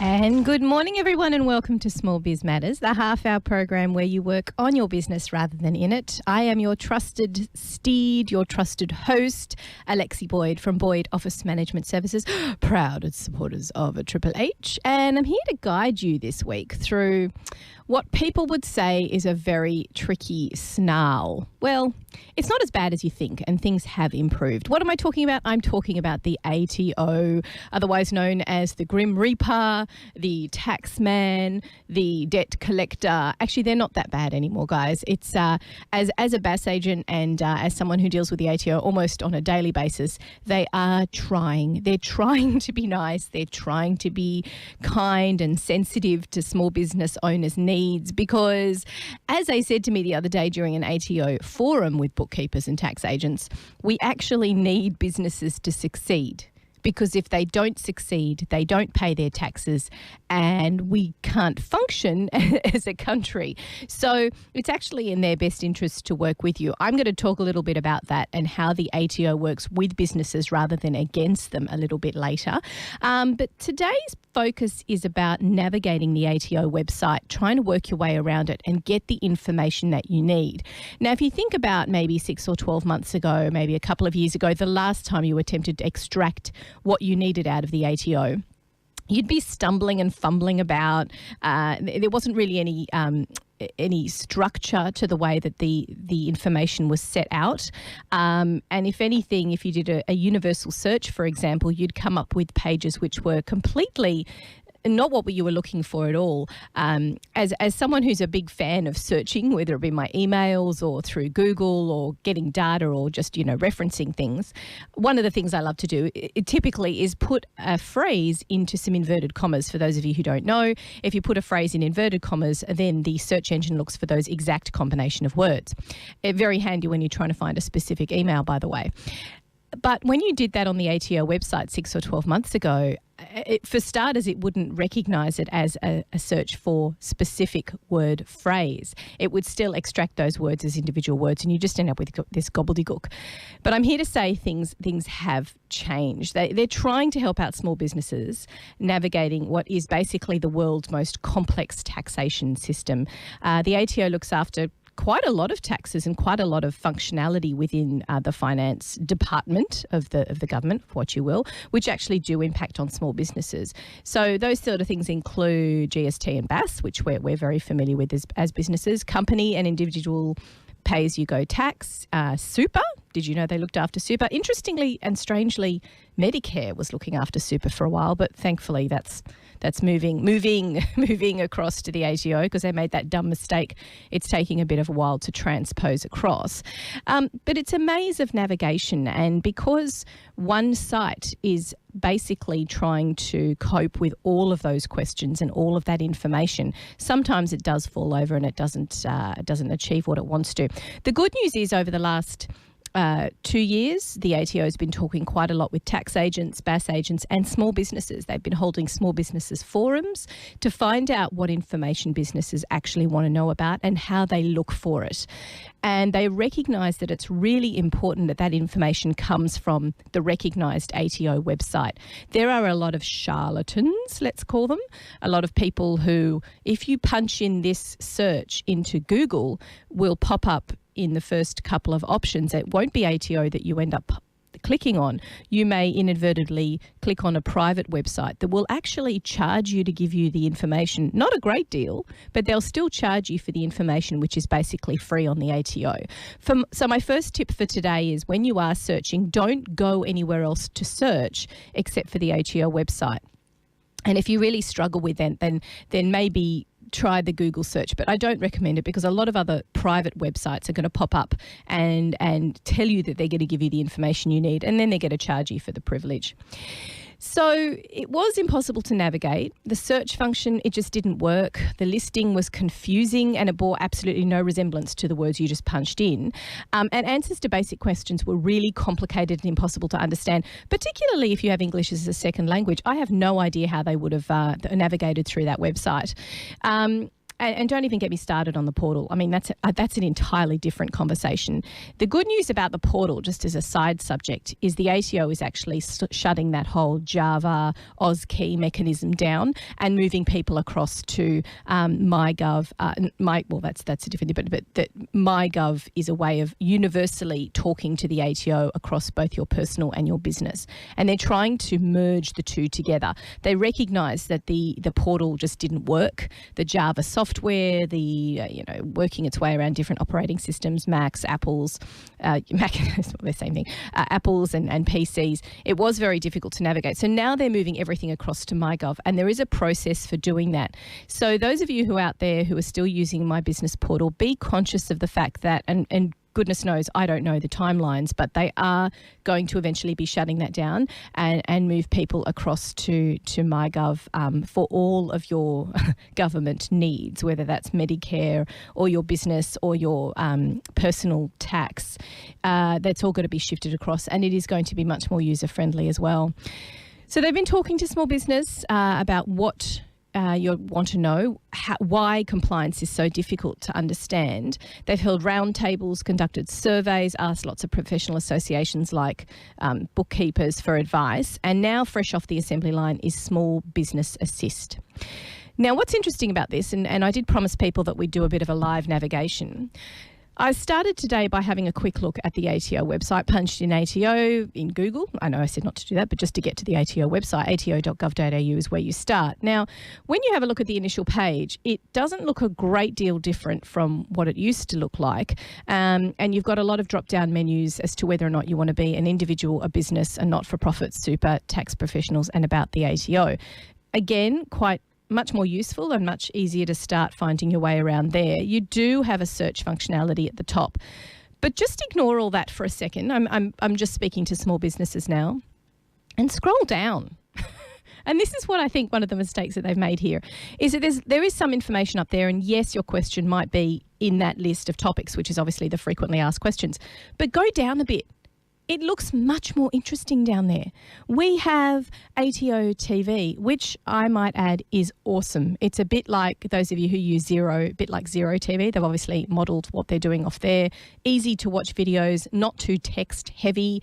And good morning, everyone, and welcome to Small Biz Matters, the half-hour program where you work on your business rather than in it. I am your trusted steed, your trusted host, Alexi Boyd from Boyd Office Management Services, proud supporters of a Triple H. And I'm here to guide you this week through what people would say is a very tricky snarl. Well, it's not as bad as you think, and things have improved. What am I talking about? I'm talking about the ATO, otherwise known as the Grim Reaper, the tax man, the debt collector. Actually, they're not that bad anymore, guys. It's as a BAS agent and as someone who deals with the ATO almost on a daily basis, they are trying. They're trying to be nice. They're trying to be kind and sensitive to small business owners' needs because, as they said to me the other day during an ATO forum with bookkeepers and tax agents, we actually need businesses to succeed. Because if they don't succeed, they don't pay their taxes and we can't function as a country. So it's actually in their best interest to work with you. I'm going to talk a little bit about that and how the ATO works with businesses rather than against them a little bit later. But today's focus is about navigating the ATO website, trying to work your way around it and get the information that you need. Now, if you think about maybe 6 or 12 months ago, maybe a couple of years ago, the last time you attempted to extract what you needed out of the ATO, you'd be stumbling and fumbling about. There wasn't really any structure to the way that the information was set out. And if anything, if you did a universal search, for example, you'd come up with pages which were completely not what you were looking for at all. As someone who's a big fan of searching, whether it be my emails or through Google or getting data or just, referencing things, one of the things I love to do typically is put a phrase into some inverted commas. For those of you who don't know, if you put a phrase in inverted commas, then the search engine looks for those exact combination of words. Very handy when you're trying to find a specific email, by the way. But when you did that on the ATO website 6 or 12 months ago, for starters, it wouldn't recognise it as a search for specific word phrase. It would still extract those words as individual words and you just end up with this gobbledygook. But I'm here to say things have changed. They're trying to help out small businesses navigating what is basically the world's most complex taxation system. The ATO looks after quite a lot of taxes and quite a lot of functionality within the finance department of the government, what you will, which actually do impact on small businesses. So those sort of things include GST and BAS, which we're very familiar with as businesses, company and individual pay-as-you-go tax, super. Did you know they looked after super? Interestingly and strangely, Medicare was looking after super for a while, but thankfully that's moving across to the ATO because they made that dumb mistake. It's taking a bit of a while to transpose across. But it's a maze of navigation, and because one site is basically trying to cope with all of those questions and all of that information, sometimes it does fall over and it doesn't achieve what it wants to. The good news is over the last 2 years, the ATO has been talking quite a lot with tax agents, BAS agents and small businesses. They've been holding small businesses forums to find out what information businesses actually want to know about and how they look for it. And they recognise that it's really important that that information comes from the recognised ATO website. There are a lot of charlatans, let's call them, a lot of people who, if you punch in this search into Google, will pop up in the first couple of options. It won't be ATO that you end up clicking on. You may inadvertently click on a private website that will actually charge you to give you the information. Not a great deal, but they'll still charge you for the information, which is basically free on the ATO. So my first tip for today is when you are searching, don't go anywhere else to search except for the ATO website. And if you really struggle with that, then maybe try the Google search, but I don't recommend it because a lot of other private websites are going to pop up and tell you that they're going to give you the information you need, and then they're going to charge you for the privilege. So it was impossible to navigate. The search function, it just didn't work. The listing was confusing and it bore absolutely no resemblance to the words you just punched in. And answers to basic questions were really complicated and impossible to understand, particularly if you have English as a second language. I have no idea how they would have navigated through that website. And don't even get me started on the portal. I mean, that's an entirely different conversation. The good news about the portal, just as a side subject, is the ATO is actually shutting that whole Java AUSKey mechanism down and moving people across to Mygov. That's a different thing, but Mygov is a way of universally talking to the ATO across both your personal and your business. And they're trying to merge the two together. They recognise that the portal just didn't work. The Java software, working its way around different operating systems, Macs, Apples, Mac is the same thing, Apples and PCs. It was very difficult to navigate. So now they're moving everything across to Mygov, and there is a process for doing that. So those of you who are out there who are still using My Business Portal, be conscious of the fact that, and goodness knows, I don't know the timelines, but they are going to eventually be shutting that down and move people across to Mygov for all of your government needs, whether that's Medicare or your business or your personal tax. That's all going to be shifted across, and it is going to be much more user-friendly as well. So they've been talking to small business about what you want to know, why compliance is so difficult to understand. They've held roundtables, conducted surveys, asked lots of professional associations like bookkeepers for advice, and now fresh off the assembly line is Small Business Assist. Now, what's interesting about this, and I did promise people that we'd do a bit of a live navigation, I started today by having a quick look at the ATO website, punched in ATO in Google. I know I said not to do that, but just to get to the ATO website, ato.gov.au is where you start. Now, when you have a look at the initial page, it doesn't look a great deal different from what it used to look like. And you've got a lot of drop-down menus as to whether or not you want to be an individual, a business, a not-for-profit, super, tax professionals, and about the ATO. Again, quite much more useful and much easier to start finding your way around there. You do have a search functionality at the top, but just ignore all that for a second. I'm just speaking to small businesses now, and scroll down. And this is what I think one of the mistakes that they've made here is that there is some information up there, and yes, your question might be in that list of topics, which is obviously the frequently asked questions, but go down a bit. It looks much more interesting down there. We have ATO TV, which I might add is awesome. It's a bit like those of you who use Xero, a bit like Xero TV. They've obviously modelled what they're doing off there. Easy to watch videos, not too text heavy.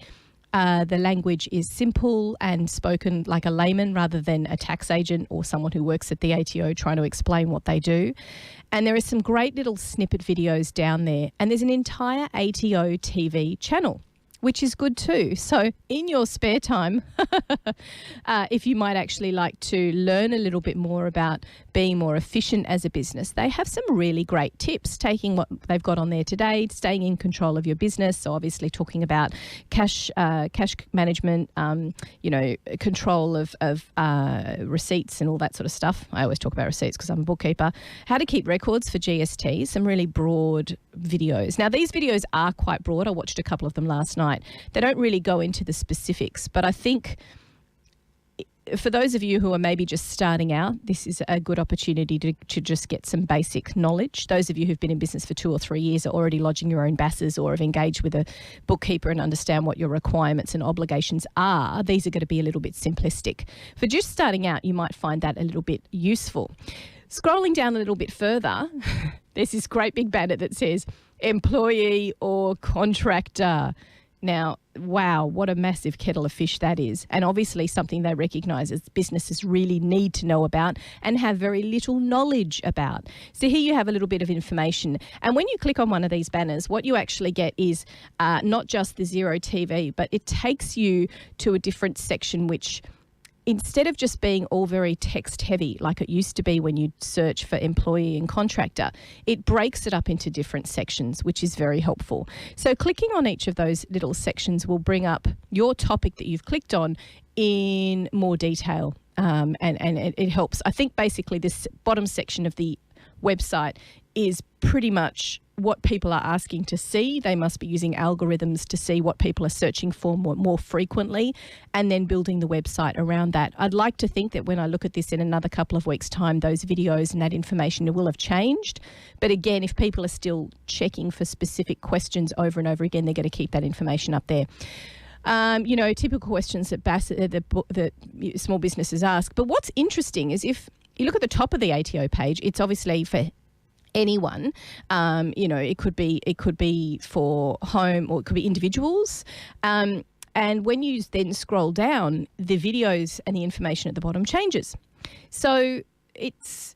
The language is simple and spoken like a layman rather than a tax agent or someone who works at the ATO trying to explain what they do. And there are some great little snippet videos down there. And there's an entire ATO TV channel, which is good too. So in your spare time, if you might actually like to learn a little bit more about being more efficient as a business, they have some really great tips, taking what they've got on there today, staying in control of your business. So obviously talking about cash management, control of receipts and all that sort of stuff. I always talk about receipts because I'm a bookkeeper. How to keep records for GST, some really broad videos. Now, these videos are quite broad. I watched a couple of them last night. They don't really go into the specifics, but I think for those of you who are maybe just starting out, this is a good opportunity to just get some basic knowledge. Those of you who've been in business for 2 or 3 years are already lodging your own BASs or have engaged with a bookkeeper and understand what your requirements and obligations are. These are going to be a little bit simplistic. For just starting out, you might find that a little bit useful. Scrolling down a little bit further, there's this great big banner that says employee or contractor. Now, wow, what a massive kettle of fish that is. And obviously something they recognise as businesses really need to know about and have very little knowledge about. So here you have a little bit of information. And when you click on one of these banners, what you actually get is not just the Xero TV, but it takes you to a different section which, instead of just being all very text heavy like it used to be when you search for employee and contractor, it breaks it up into different sections, which is very helpful. So clicking on each of those little sections will bring up your topic that you've clicked on in more detail, and it helps. I think basically this bottom section of the website is pretty much what people are asking to see. They must be using algorithms to see what people are searching for more frequently and then building the website around that. I'd like to think that when I look at this in another couple of weeks' time, those videos and that information will have changed. But again, if people are still checking for specific questions over and over again, they're going to keep that information up there. Typical questions that small businesses ask. But what's interesting is if you look at the top of the ATO page, it's obviously for anyone. It could be for home, or it could be individuals. And when you then scroll down, the videos and the information at the bottom changes. So it's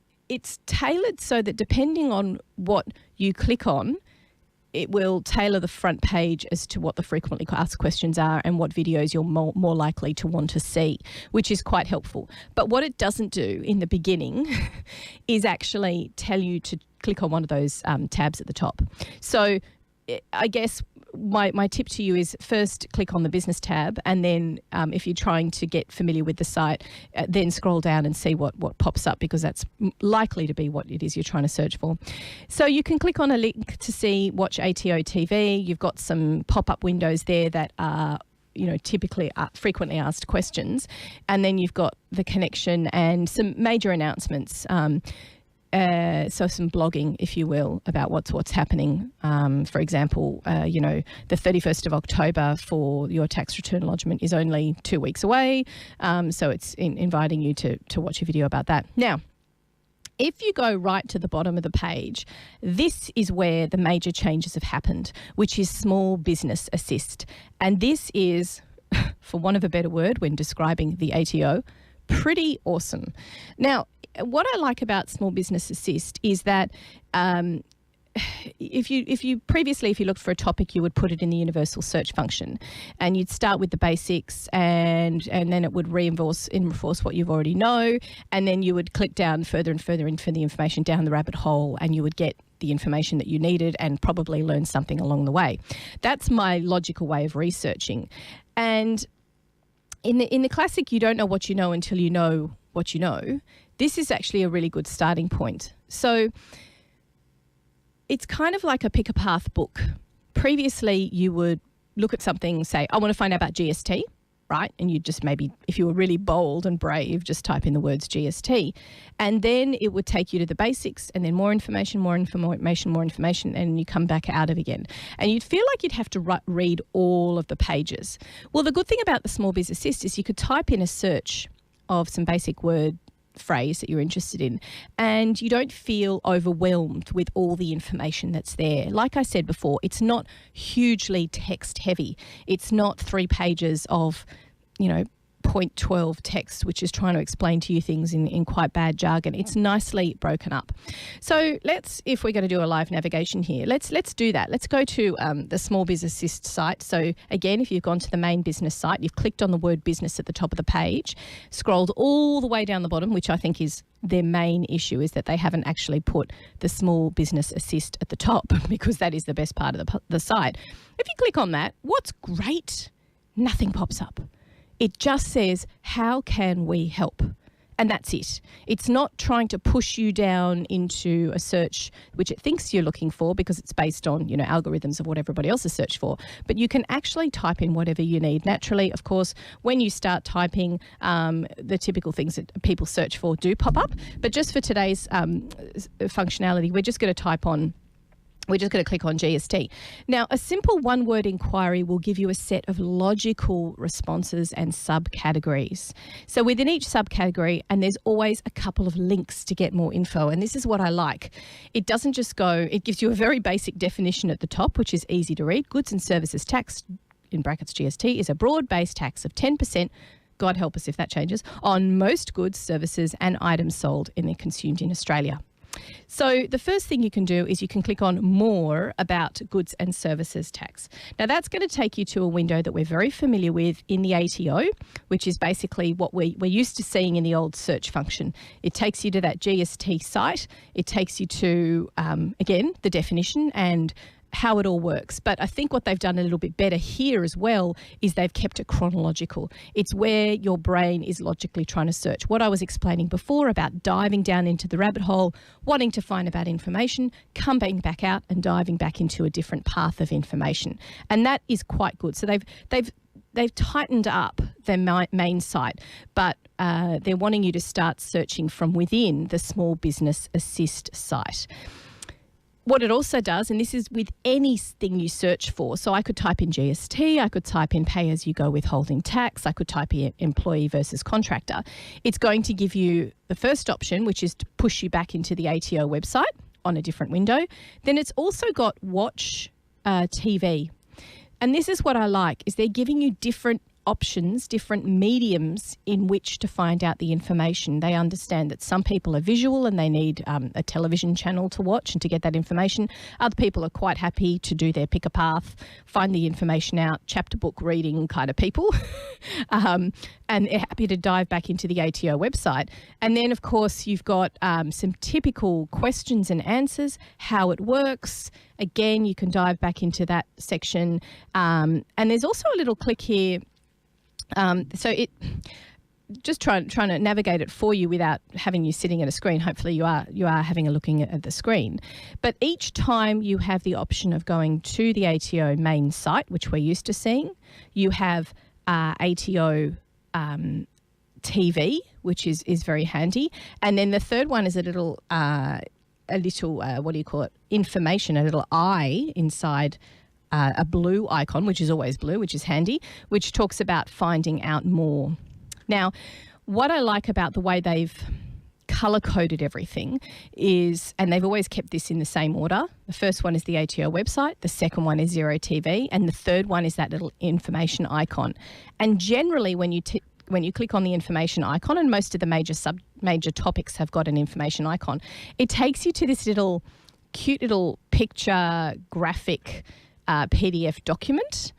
tailored so that depending on what you click on, it will tailor the front page as to what the frequently asked questions are and what videos you're more likely to want to see, which is quite helpful. But what it doesn't do in the beginning is actually tell you to click on one of those tabs at the top. So I guess my tip to you is first click on the business tab, and then if you're trying to get familiar with the site, then scroll down and see what pops up, because that's likely to be what it is you're trying to search for. So you can click on a link to watch ATO TV. You've got some pop-up windows there that are typically frequently asked questions, and then you've got the connection and some major announcements. So some blogging, if you will, about what's happening. For example, the 31st of October for your tax return lodgement is only 2 weeks away. So it's inviting you to watch a video about that. Now, if you go right to the bottom of the page, this is where the major changes have happened, which is Small Business Assist. And this is, for want of a better word, when describing the ATO, pretty awesome. Now, what I like about Small Business Assist is that if you previously looked for a topic, you would put it in the universal search function, and you'd start with the basics, and then it would reinforce what you already know, and then you would click down further and further into the information down the rabbit hole, and you would get the information that you needed and probably learn something along the way. That's my logical way of researching. And in the classic, you don't know what you know until you know what you know. This is actually a really good starting point. So it's kind of like a pick a path book. Previously, you would look at something, say, I want to find out about GST, right? And you'd just maybe, if you were really bold and brave, just type in the words GST. And then it would take you to the basics, and then more information, and you come back out of it again. And you'd feel like you'd have to read all of the pages. Well, the good thing about the Small Biz Assist is you could type in a search of some basic word phrase that you're interested in, and you don't feel overwhelmed with all the information that's there. Like I said before, it's not hugely text heavy. It's not 3 pages of, point 12 text, which is trying to explain to you things in quite bad jargon. It's nicely broken up. So if we're going to do a live navigation here, let's do that. Let's go to the Small Biz Assist site. So again, if you've gone to the main business site, you've clicked on the word business at the top of the page, scrolled all the way down the bottom, which I think is their main issue, is that they haven't actually put the Small Business Assist at the top, because that is the best part of the site. If you click on that, what's great? Nothing pops up. It just says, how can we help? And that's it. It's not trying to push you down into a search which it thinks you're looking for, because it's based on, algorithms of what everybody else has searched for. But you can actually type in whatever you need. Naturally, of course, when you start typing, the typical things that people search for do pop up. But just for today's functionality, we're just going to click on GST. Now, a simple one-word inquiry will give you a set of logical responses and subcategories. So within each subcategory, and there's always a couple of links to get more info, and this is what I like. It doesn't just it gives you a very basic definition at the top, which is easy to read. Goods and services tax, in brackets GST, is a broad-based tax of 10%, God help us if that changes, on most goods, services and items sold and consumed in Australia. So the first thing you can do is you can click on more about goods and services tax. Now that's going to take you to a window that we're very familiar with in the ATO, which is basically what we're used to seeing in the old search function. It takes you to that GST site. It takes you to, again, the definition and how it all works. But I think what they've done a little bit better here as well is they've kept it chronological. It's where your brain is logically trying to search. What I was explaining before about diving down into the rabbit hole, wanting to find about information, coming back out and diving back into a different path of information. And that is quite good. So they've tightened up their main site, but they're wanting you to start searching from within the Small Business Assist site. What it also does, and this is with anything you search for, so I could type in GST, I could type in pay-as-you-go withholding tax, I could type in employee versus contractor. It's going to give you the first option, which is to push you back into the ATO website, on a different window. Then it's also got Watch TV. And this is what I like, is they're giving you different options, different mediums in which to find out the information. They understand that some people are visual and they need a television channel to watch and to get that information. Other people are quite happy to do their pick a path, find the information out, chapter book reading kind of people. And they're happy to dive back into the ATO website. And then, of course, you've got some typical questions and answers, how it works. Again, you can dive back into that section. And there's also a little click here. So it just trying to navigate it for you without having you sitting at a screen. Hopefully you are having a looking at the screen. But each time you have the option of going to the ATO main site, which we're used to seeing, you have ATO TV, which is very handy. And then the third one is a little what do you call it? Information, a little eye inside a blue icon, which is always blue, which is handy, which talks about finding out more. Now, what I like about the way they've colour-coded everything is, and they've always kept this in the same order, the first one is the ATO website, the second one is Xero TV, and the third one is that little information icon. And generally when you click on the information icon, and most of the major topics have got an information icon, it takes you to this little cute little picture graphic PDF document,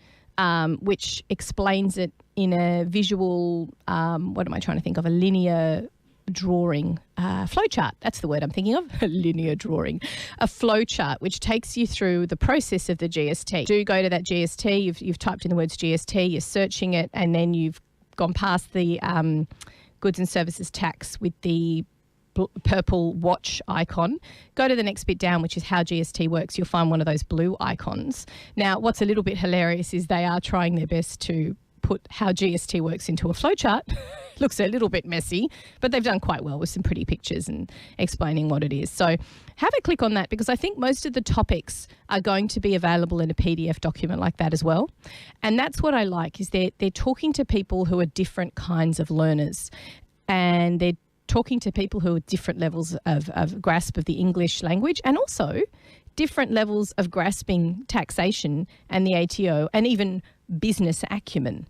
which explains it in a visual, what am I trying to think of, a linear drawing, flowchart. That's the word I'm thinking of, a linear drawing. A flowchart, which takes you through the process of the GST. Do go to that GST, you've typed in the words GST, you're searching it, and then you've gone past the goods and services tax with the purple watch icon. Go to the next bit down, which is how GST works. You'll find one of those blue icons. Now, what's a little bit hilarious is they are trying their best to put how GST works into a flowchart. Looks a little bit messy, but they've done quite well with some pretty pictures and explaining what it is. So have a click on that, because I think most of the topics are going to be available in a PDF document like that as well. And that's what I like, is they're talking to people who are different kinds of learners, and they're talking to people who are different levels of grasp of the English language, and also different levels of grasping taxation and the ATO, and even business acumen.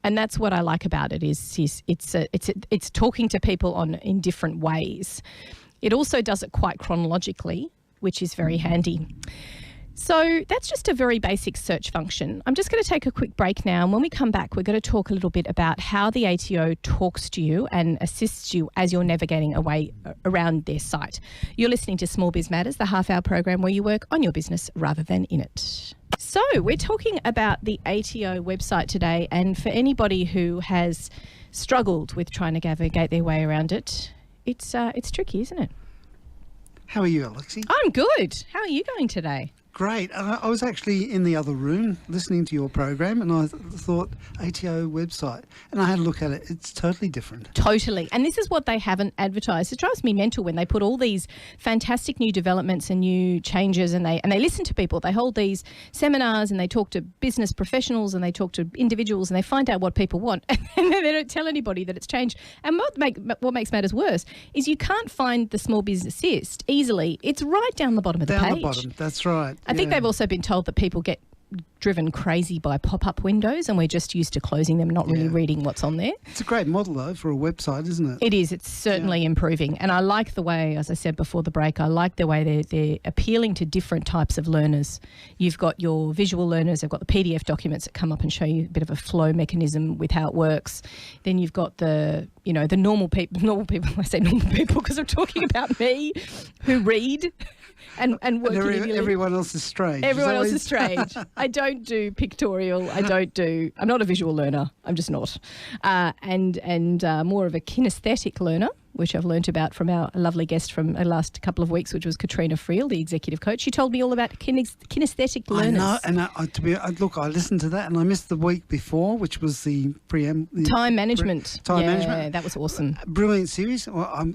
And that's what I like about it, is it's talking to people in different ways. It also does it quite chronologically, which is very handy. So that's just a very basic search function. I'm just going to take a quick break now, and when we come back, we're going to talk a little bit about how the ATO talks to you and assists you as you're navigating around their site. You're listening to Small Biz Matters, the half-hour program where you work on your business rather than in it. So we're talking about the ATO website today, and for anybody who has struggled with trying to navigate their way around it, it's tricky, isn't it? How are you, Alexi? I'm good. How are you going today? Great. I was actually in the other room listening to your program, and I thought ATO website, and I had a look at it. It's totally different. Totally. And this is what they haven't advertised. It drives me mental when they put all these fantastic new developments and new changes, and they listen to people. They hold these seminars and they talk to business professionals and they talk to individuals and they find out what people want, and then they don't tell anybody that it's changed. And what makes matters worse is you can't find the Small Biz Assist easily. It's right down the bottom of the page. Down the bottom, that's right. I think they've also been told that people get driven crazy by pop-up windows, and we're just used to closing them, not really reading what's on there. It's a great model, though, for a website, isn't it? It is. It's certainly improving. And I like the way, as I said before the break, I like the way they're appealing to different types of learners. You've got your visual learners. They've got the PDF documents that come up and show you a bit of a flow mechanism with how it works. Then you've got the normal people. I say normal people because I'm talking about me, who read and work in everyone else is strange. Everyone else is strange. I don't do pictorial. I'm not a visual learner. I'm just not. And more of a kinesthetic learner, which I've learnt about from our lovely guest from the last couple of weeks, which was Katrina Friel, the executive coach. She told me all about kinesthetic learners. I know, and I listened to that, and I missed the week before, which was the time management. Time management. Yeah, that was awesome. Brilliant series. Well,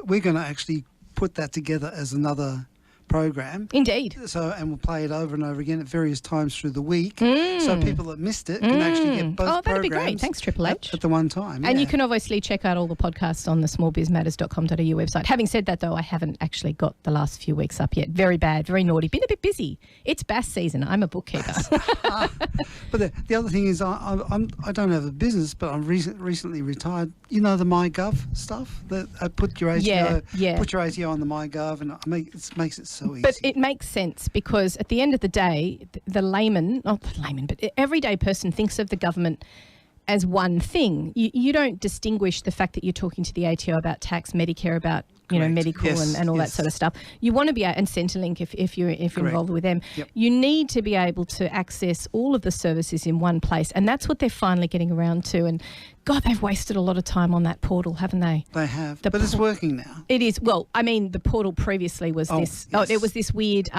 we're going to actually put that together as another program. Indeed. And we'll play it over and over again at various times through the week, so people that missed it can actually get both that'd be programs great. Thanks, Triple H. at the one time. And you can obviously check out all the podcasts on the smallbizmatters.com.au website. Having said that, though, I haven't actually got the last few weeks up yet. Very bad, very naughty. Been a bit busy. It's bass season. I'm a bookkeeper. But the other thing is I don't have a business, but I'm recently retired. You know the Mygov stuff? That I put your ATO, put your ATO on the Mygov, and it makes it so easy. But it makes sense because at the end of the day, the layman, not the layman, but everyday person thinks of the government as one thing. You don't distinguish the fact that you're talking to the ATO about tax, Medicare, about medical and all that sort of stuff. You want to be and Centrelink if you're involved with them. Yep. You need to be able to access all of the services in one place, and that's what they're finally getting around to. And God, they've wasted a lot of time on that portal, haven't they? They have, but it's working now. It is. Well, I mean, the portal previously was it was this weird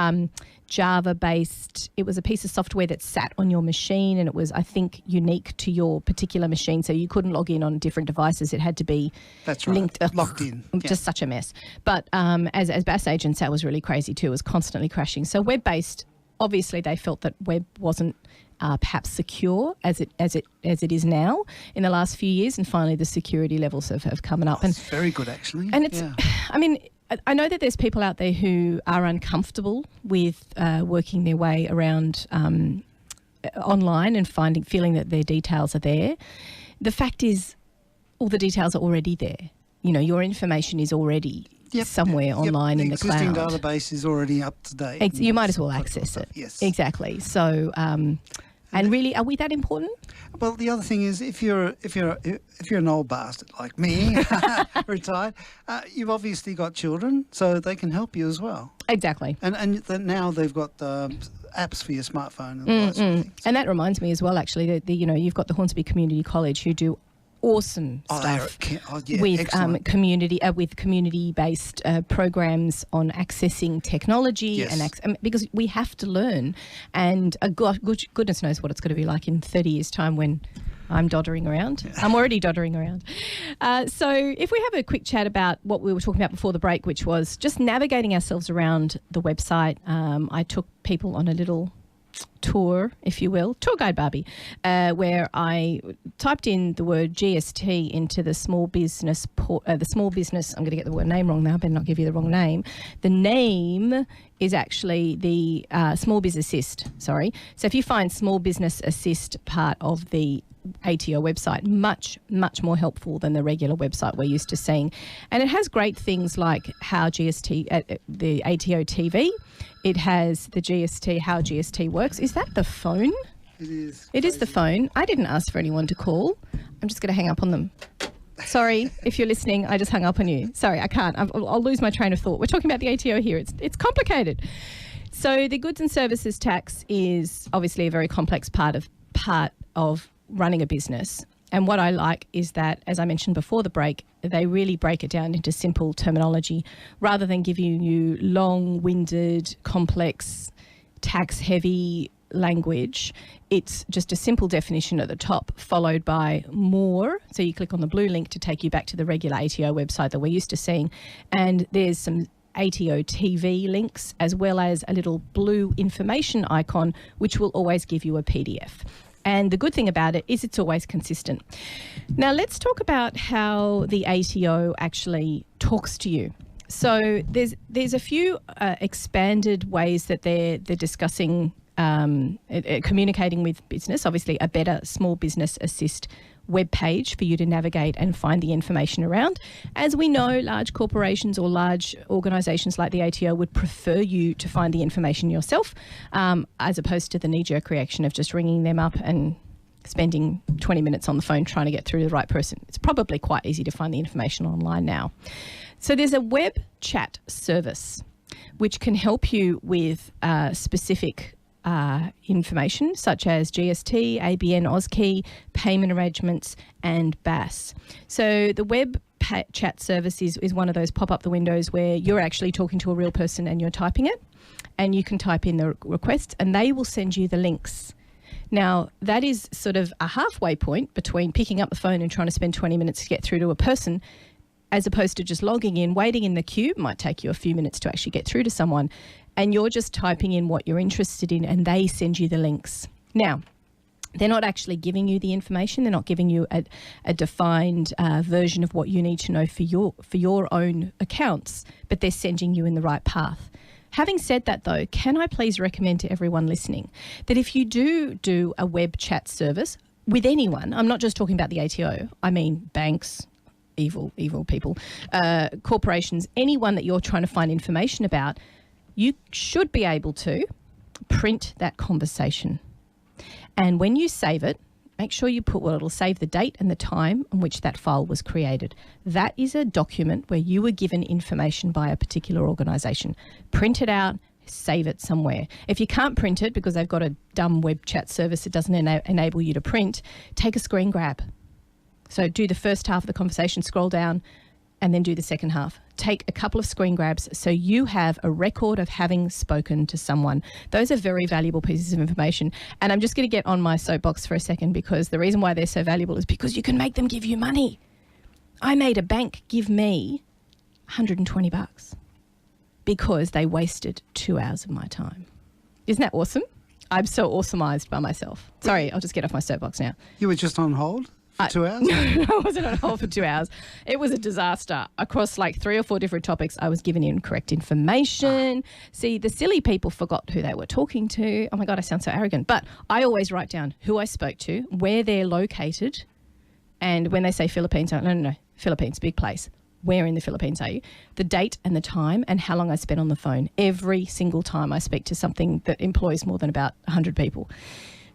Java-based, it was a piece of software that sat on your machine, and it was, I think, unique to your particular machine, so you couldn't log in on different devices. It had to be linked. Locked in. Just such a mess. But as BAS agents, that was really crazy too. It was constantly crashing. So web-based, obviously they felt that web wasn't perhaps secure as it is now in the last few years, and finally the security levels have come up. It's very good, actually. And it's, I mean, I know that there's people out there who are uncomfortable with working their way around online and feeling that their details are there. The fact is, all the details are already there. You know, your information is already somewhere online in the cloud. The existing database is already up to date. You might as well access it. Yes. Exactly. So, and really, are we that important? Well, the other thing is, if you're an old bastard like me, retired, you've obviously got children, so they can help you as well. Exactly. And now they've got apps for your smartphone and all that sort of things. And that reminds me as well, actually, that you've got the Hornsby Community College who do awesome stuff with community-based programs on accessing technology and because we have to learn, and goodness knows what it's going to be like in 30 years' time when I'm doddering around. Yeah. I'm already doddering around. So if we have a quick chat about what we were talking about before the break, which was just navigating ourselves around the website. I took people on a little tour, if you will, tour guide Barbie, where I typed in the word GST into the small business, I'm going to get the word name wrong now, I better not give you the wrong name. The name is actually the Small Biz Assist, sorry. So if you find Small Business Assist part of the ATO website, much, much more helpful than the regular website we're used to seeing. And it has great things like how GST, the ATO TV, it has the GST, how GST works. Is that the phone? It is. It is the phone. I didn't ask for anyone to call. I'm just going to hang up on them. Sorry, if you're listening, I just hung up on you. Sorry, I can't. I'll lose my train of thought. We're talking about the ATO here. It's complicated. So the goods and services tax is obviously a very complex part of running a business. And what I like is that, as I mentioned before the break, they really break it down into simple terminology rather than giving you long-winded, complex, tax-heavy language. It's just a simple definition at the top followed by more. So you click on the blue link to take you back to the regular ATO website that we're used to seeing. And there's some ATO TV links as well as a little blue information icon, which will always give you a PDF. And the good thing about it is it's always consistent. Now, let's talk about how the ATO actually talks to you. So there's a few expanded ways that they're discussing communicating with business. Obviously, a better Small Business Assist web page for you to navigate and find the information around. As we know, large corporations or large organisations like the ATO would prefer you to find the information yourself, as opposed to the knee-jerk reaction of just ringing them up and spending 20 minutes on the phone trying to get through to the right person. It's probably quite easy to find the information online now. So there's a web chat service which can help you with specific information such as GST, ABN, AUSKey, payment arrangements and BAS. So the web chat service is one of those pop up the windows where you're actually talking to a real person and you're typing it, and you can type in the request and they will send you the links. Now, that is sort of a halfway point between picking up the phone and trying to spend 20 minutes to get through to a person as opposed to just logging in, waiting in the queue. It might take you a few minutes to actually get through to someone, and you're just typing in what you're interested in and they send you the links. Now, they're not actually giving you the information. They're not giving you a defined version of what you need to know for your own accounts, but they're sending you in the right path. Having said that, though, can I please recommend to everyone listening that if you do a web chat service with anyone, I'm not just talking about the ATO, I mean banks, evil people, corporations, anyone that you're trying to find information about, you should be able to print that conversation. And when you save it, make sure you put, well, it'll save the date and the time on which that file was created. That is a document where you were given information by a particular organisation. Print it out, save it somewhere. If you can't print it because they've got a dumb web chat service that doesn't enable you to print, take a screen grab. So do the first half of the conversation, scroll down, and then do the second half. Take a couple of screen grabs so you have a record of having spoken to someone. Those are very valuable pieces of information. And I'm just going to get on my soapbox for a second, because the reason why they're so valuable is because you can make them give you money. I made a bank give me $120 because they wasted 2 hours of my time. Isn't that awesome? I'm so awesomized by myself. Sorry, I'll just get off my soapbox now. You were just on hold? 2 hours? No, I wasn't on hold for 2 hours. It was a disaster. Across like 3 or 4 different topics, I was given incorrect information. See, the silly people forgot who they were talking to. Oh my God, I sound so arrogant. But I always write down who I spoke to, where they're located, and when they say Philippines, no, Philippines, big place. Where in the Philippines are you? The date and the time and how long I spent on the phone every single time I speak to something that employs more than about 100 people.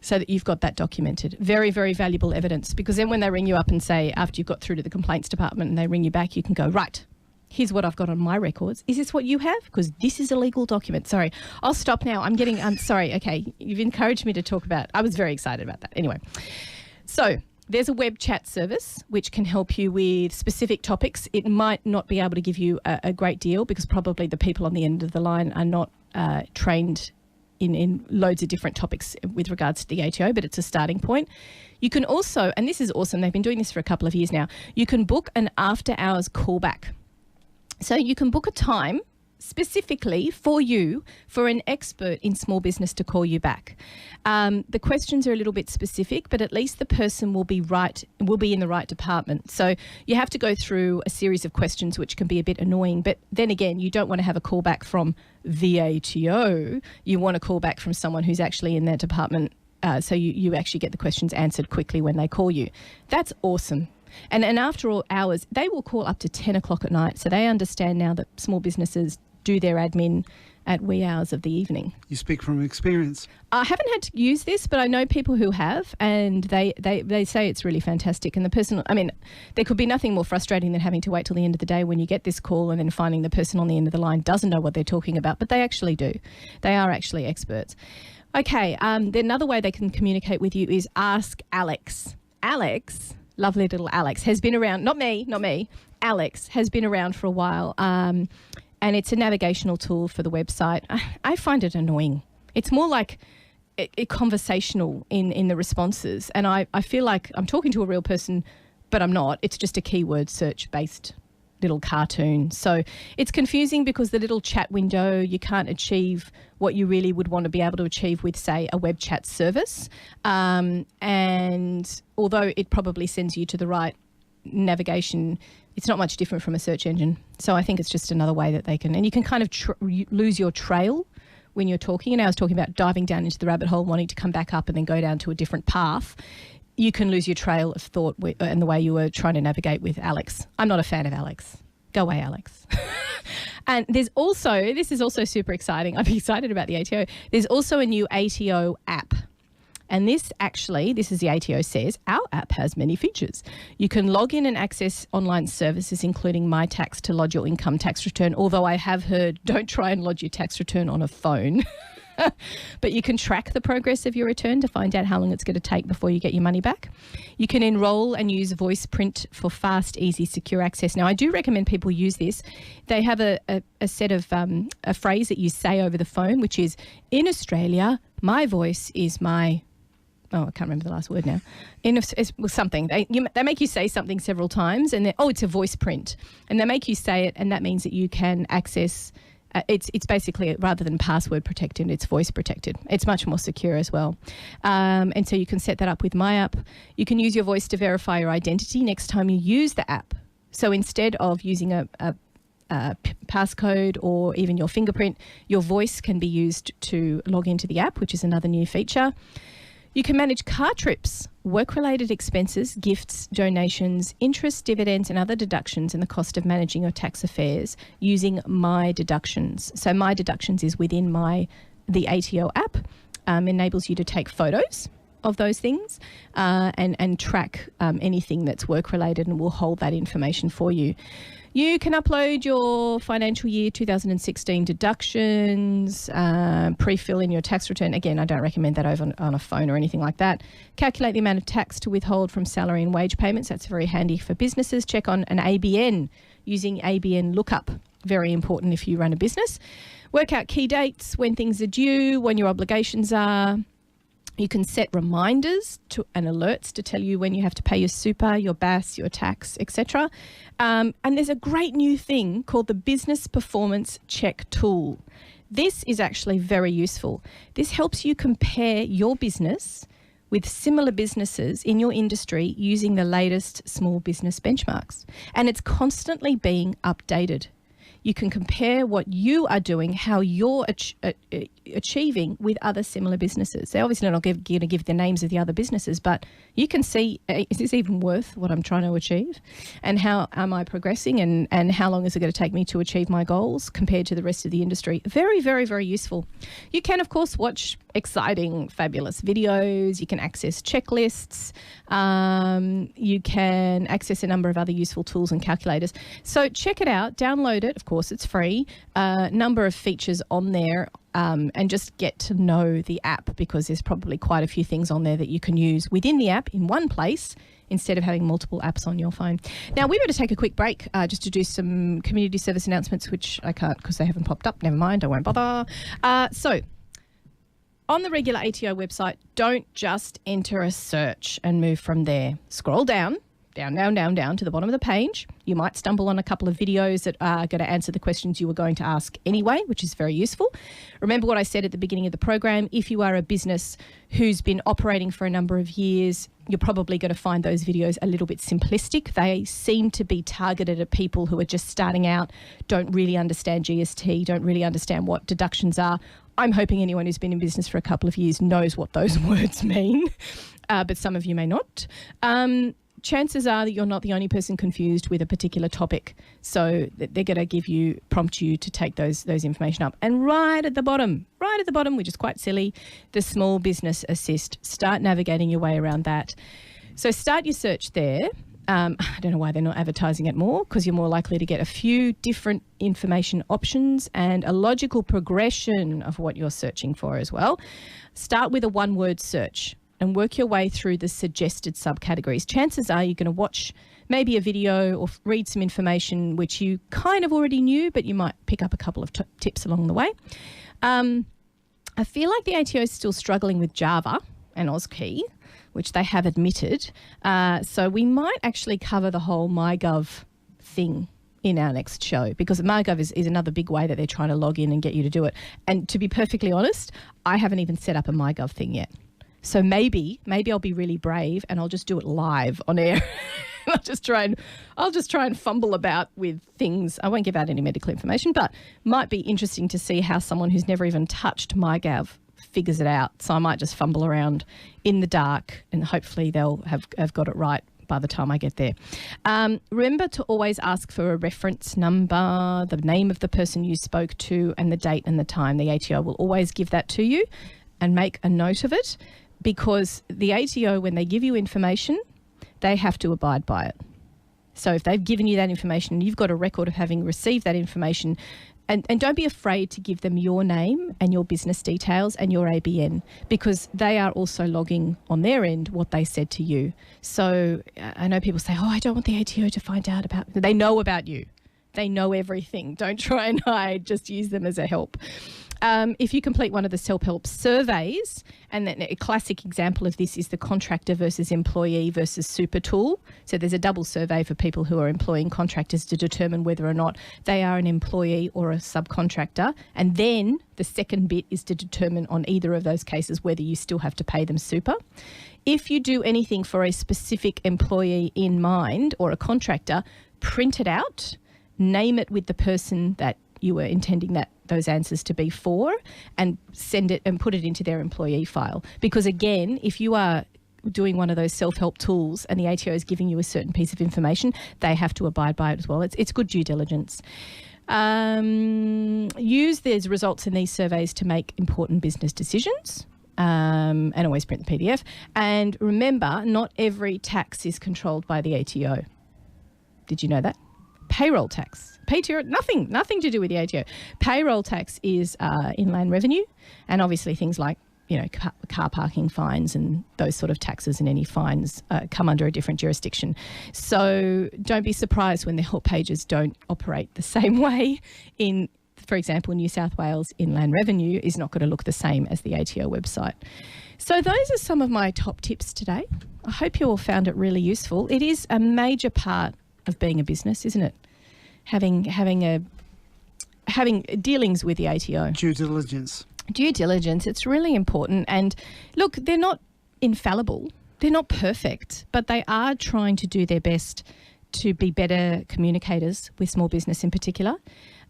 So that you've got that documented. Very, very valuable evidence, because then when they ring you up and say, after you've got through to the complaints department and they ring you back, you can go, right, here's what I've got on my records. Is this what you have? Because this is a legal document. Sorry, I'll stop now. I'm sorry. Okay, you've encouraged me to talk about, I was very excited about that. Anyway, so there's a web chat service which can help you with specific topics. It might not be able to give you a great deal because probably the people on the end of the line are not trained in loads of different topics with regards to the ATO, but it's a starting point. You can also, and this is awesome, they've been doing this for a couple of years now, you can book an after-hours callback. So you can book a time specifically for you, for an expert in small business to call you back. The questions are a little bit specific, but at least the person will be in the right department. So you have to go through a series of questions which can be a bit annoying, but then again, you don't want to have a callback from the ATO. You want a callback from someone who's actually in their department, so you actually get the questions answered quickly when they call you. That's awesome. And after all hours, they will call up to 10 o'clock at night. So they understand now that small businesses do their admin at wee hours of the evening. You speak from experience. I haven't had to use this, but I know people who have, and they say it's really fantastic. And the person, I mean, there could be nothing more frustrating than having to wait till the end of the day when you get this call and then finding the person on the end of the line doesn't know what they're talking about, but they actually do. They are actually experts. Okay, another way they can communicate with you is Ask Alex. Alex, lovely little Alex, has been around, not me, Alex has been around for a while. And it's a navigational tool for the website. I find it annoying. It's more like conversational in the responses. And I feel like I'm talking to a real person, but I'm not. It's just a keyword search based little cartoon. So it's confusing because the little chat window, you can't achieve what you really would want to be able to achieve with, say, a web chat service. And although it probably sends you to the right navigation, it's not much different from a search engine. So I think it's just another way that they can, and you can kind of lose your trail when you're talking. And I was talking about diving down into the rabbit hole, wanting to come back up and then go down to a different path. You can lose your trail of thought and the way you were trying to navigate with Alex. I'm not a fan of Alex. Go away, Alex. And there's also, this is also super exciting. I'm excited about the ATO. There's also a new ATO app. And this is the ATO says, our app has many features. You can log in and access online services, including My Tax, to lodge your income tax return. Although I have heard, don't try and lodge your tax return on a phone. But you can track the progress of your return to find out how long it's going to take before you get your money back. You can enroll and use voice print for fast, easy, secure access. Now, I do recommend people use this. They have a set of a phrase that you say over the phone, which is, in Australia, my voice is my I can't remember the last word now. Something. They make you say something several times, and it's a voice print, and they make you say it, and that means that you can access. It's basically, rather than password protected, it's voice protected. It's much more secure as well, and so you can set that up with My App. You can use your voice to verify your identity next time you use the app. So instead of using a passcode or even your fingerprint, your voice can be used to log into the app, which is another new feature. You can manage car trips, work-related expenses, gifts, donations, interest, dividends and other deductions and the cost of managing your tax affairs using My Deductions. So My Deductions is within the ATO app, enables you to take photos of those things and track anything that's work-related, and will hold that information for you. You can upload your financial year 2016 deductions, pre-fill in your tax return. Again, I don't recommend that over on a phone or anything like that. Calculate the amount of tax to withhold from salary and wage payments. That's very handy for businesses. Check on an ABN using ABN lookup. Very important if you run a business. Work out key dates, when things are due, when your obligations are. You can set reminders and alerts to tell you when you have to pay your super, your BAS, your tax, etc. And there's a great new thing called the Business Performance Check tool. This is actually very useful. This helps you compare your business with similar businesses in your industry using the latest small business benchmarks. And it's constantly being updated. You can compare what you are doing, how you're achieving with other similar businesses. They're obviously not going to give the names of the other businesses, but you can see, is this even worth what I'm trying to achieve? And how am I progressing? And how long is it going to take me to achieve my goals compared to the rest of the industry? Very, very, very useful. You can, of course, watch exciting, fabulous videos. You can access checklists. You can access a number of other useful tools and calculators. So check it out, download it. Of course, it's free. Number of features on there. And just get to know the app, because there's probably quite a few things on there that you can use within the app in one place instead of having multiple apps on your phone. Now, we better take a quick break just to do some community service announcements, which I can't because they haven't popped up. Never mind, I won't bother. So on the regular ATO website, don't just enter a search and move from there. Scroll down to the bottom of the page. You might stumble on a couple of videos that are going to answer the questions you were going to ask anyway, which is very useful. Remember what I said at the beginning of the program. If you are a business who's been operating for a number of years, you're probably going to find those videos a little bit simplistic. They seem to be targeted at people who are just starting out, don't really understand GST, don't really understand what deductions are. I'm hoping anyone who's been in business for a couple of years knows what those words mean, but some of you may not. Chances are that you're not the only person confused with a particular topic. So they're going to prompt you to take those information up. And right at the bottom, which is quite silly, the Small Business Assist. Start navigating your way around that. So start your search there. I don't know why they're not advertising it more, because you're more likely to get a few different information options and a logical progression of what you're searching for as well. Start with a one-word search and work your way through the suggested subcategories. Chances are you're going to watch maybe a video or read some information which you kind of already knew, but you might pick up a couple of tips along the way. I feel like the ATO is still struggling with Java and AusKey, which they have admitted. So we might actually cover the whole Mygov thing in our next show, because Mygov is another big way that they're trying to log in and get you to do it. And to be perfectly honest, I haven't even set up a Mygov thing yet. So maybe I'll be really brave and I'll just do it live on air. I'll just try and fumble about with things. I won't give out any medical information, but might be interesting to see how someone who's never even touched Mygov figures it out. So I might just fumble around in the dark and hopefully they'll have got it right by the time I get there. Remember to always ask for a reference number, the name of the person you spoke to, and the date and the time. The ATO will always give that to you, and make a note of it, because the ATO, when they give you information, they have to abide by it. So if they've given you that information, you've got a record of having received that information, and don't be afraid to give them your name and your business details and your ABN, because they are also logging on their end what they said to you. So I know people say, oh, I don't want the ATO to find out about, they know about you. They know everything. Don't try and hide, just use them as a help. if you complete one of the self-help surveys, and then a classic example of this is the contractor versus employee versus super tool. So there's a double survey for people who are employing contractors to determine whether or not they are an employee or a subcontractor. And then the second bit is to determine on either of those cases whether you still have to pay them super. If you do anything for a specific employee in mind or a contractor, print it out, name it with the person that you were intending those answers to be for, and send it and put it into their employee file. Because again, if you are doing one of those self-help tools and the ATO is giving you a certain piece of information, they have to abide by it as well. It's good due diligence. Use these results in these surveys to make important business decisions. And always print the PDF. And remember, not every tax is controlled by the ATO. Did you know that? Payroll tax. PTO, nothing to do with the ATO. Payroll tax is inland revenue, and obviously things like, you know, car parking fines and those sort of taxes and any fines come under a different jurisdiction. So don't be surprised when the help pages don't operate the same way in, for example, New South Wales inland revenue is not going to look the same as the ATO website. So those are some of my top tips today. I hope you all found it really useful. It is a major part of being a business, isn't it? Having dealings with the ATO. Due diligence. Due diligence. It's really important. And look, they're not infallible. They're not perfect, but they are trying to do their best to be better communicators with small business in particular,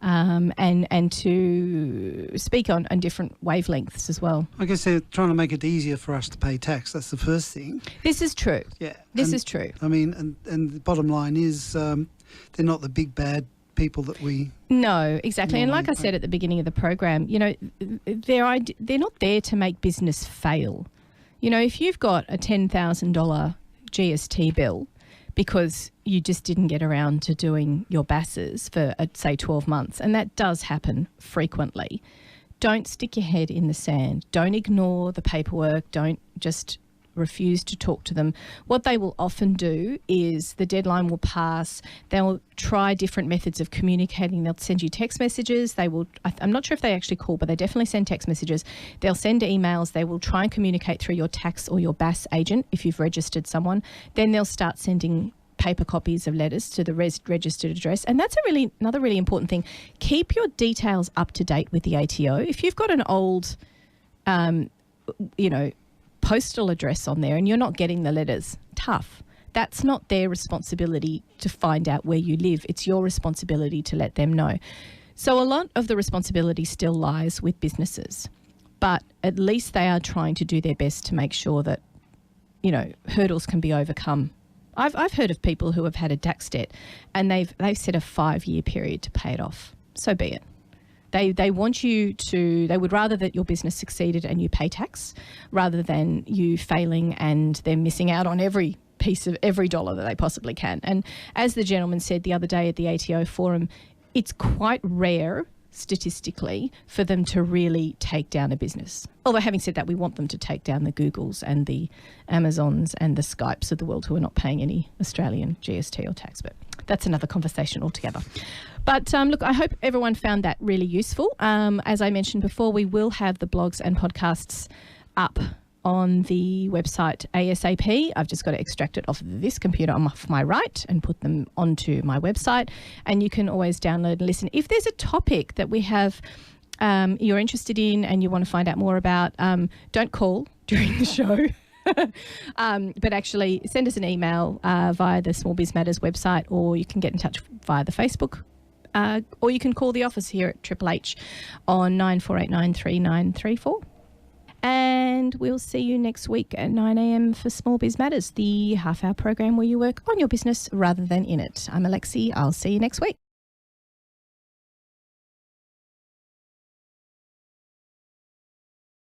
and to speak on different wavelengths as well. I guess they're trying to make it easier for us to pay tax. That's the first thing. This is true. Yeah. This is true. I mean, and the bottom line is they're not the big bad people that we... No, exactly. And like I said at the beginning of the program, you know, they're not there to make business fail. You know, if you've got a $10,000 GST bill because you just didn't get around to doing your BASs for, say, 12 months, and that does happen frequently, don't stick your head in the sand. Don't ignore the paperwork. Don't just refuse to talk to them. What they will often do is the deadline will pass. They'll try different methods of communicating. They'll send you text messages. They will, I'm not sure if they actually call, but they definitely send text messages. They'll send emails. They will try and communicate through your tax or your BAS agent if you've registered someone. Then they'll start sending paper copies of letters to the registered address. And that's another really important thing. Keep your details up to date with the ATO. If you've got an old, postal address on there and you're not getting the letters, tough. That's not their responsibility to find out where you live. It's your responsibility to let them know. So a lot of the responsibility still lies with businesses, but at least they are trying to do their best to make sure that, you know, hurdles can be overcome. I've heard of people who have had a tax debt and they've set a 5-year period to pay it off. So be it. They want you to, they would rather that your business succeeded and you pay tax rather than you failing and them missing out on every piece of every dollar that they possibly can. And as the gentleman said the other day at the ATO forum, it's quite rare statistically for them to really take down a business. Although having said that, we want them to take down the Googles and the Amazons and the Skypes of the world who are not paying any Australian GST or tax, but that's another conversation altogether. But look, I hope everyone found that really useful. As I mentioned before, we will have the blogs and podcasts up on the website ASAP. I've just got to extract it off this computer off my right and put them onto my website. And you can always download and listen. If there's a topic that we have you're interested in and you want to find out more about, don't call during the show. But actually send us an email via the Small Biz Matters website, or you can get in touch via the Facebook, or you can call the office here at Triple H on 9489 3934. And we'll see you next week at 9 a.m. for Small Biz Matters, the half-hour program where you work on your business rather than in it. I'm Alexi. I'll see you next week.